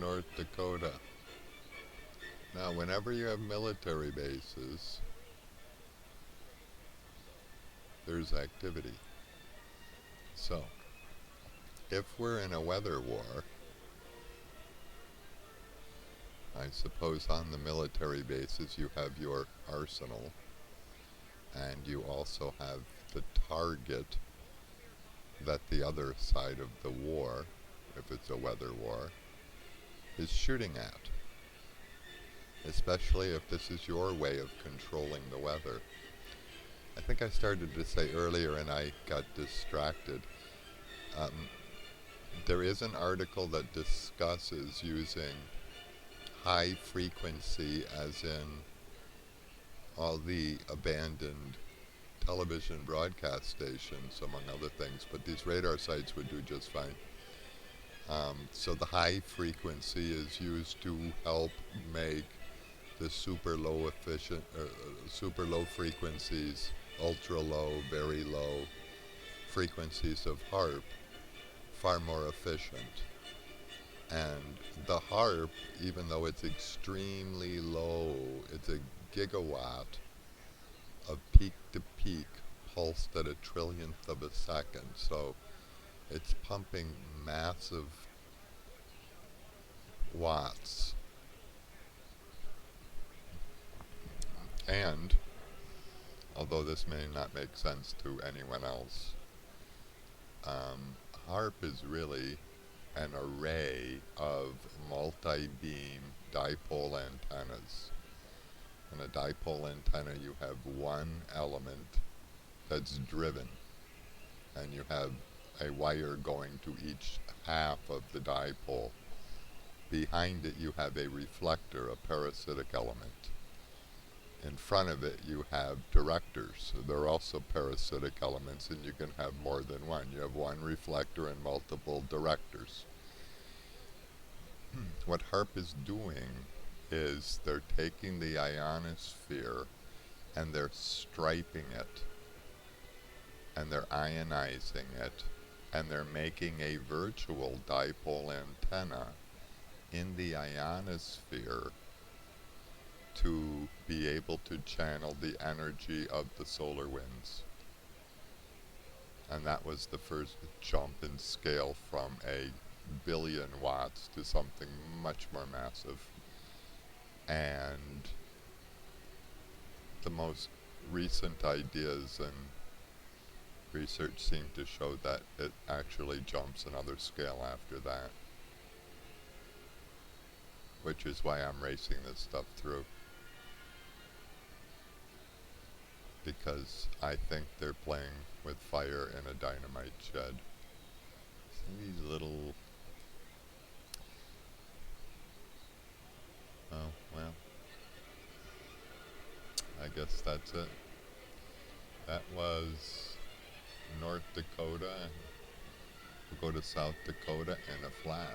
North Dakota. Now, whenever you have military bases, there's activity. So, if we're in a weather war, I suppose on the military bases you have your arsenal, and you also have the target that the other side of the war, if it's a weather war, is shooting at. Especially if this is your way of controlling the weather. I think I started to say earlier and I got distracted. There is an article that discusses using high frequency, as in all the abandoned television broadcast stations, among other things, but these radar sites would do just fine. So the high frequency is used to help make the super low frequencies, ultra low, very low frequencies of HARP far more efficient. And the HARP, even though it's extremely low, it's a gigawatt of peak to peak, pulsed at a trillionth of a second. So it's pumping massive watts. And, although this may not make sense to anyone else, HARP is really an array of multi-beam dipole antennas. In a dipole antenna you have one element that's driven, and you have a wire going to each half of the dipole. Behind it you have a reflector, a parasitic element. In front of it you have directors. They're also parasitic elements, and you can have more than one. You have one reflector and multiple directors. What HARP is doing is they're taking the ionosphere and they're striping it, and they're ionizing it, and they're making a virtual dipole antenna in the ionosphere to be able to channel the energy of the solar winds. And that was the first jump in scale from a billion watts to something much more massive. And the most recent ideas and research seem to show that it actually jumps another scale after that, which is why I'm racing this stuff through. Because I think they're playing with fire in a dynamite shed. See these little... Oh, well. I guess that's it. That was North Dakota. We'll go to South Dakota in a flash.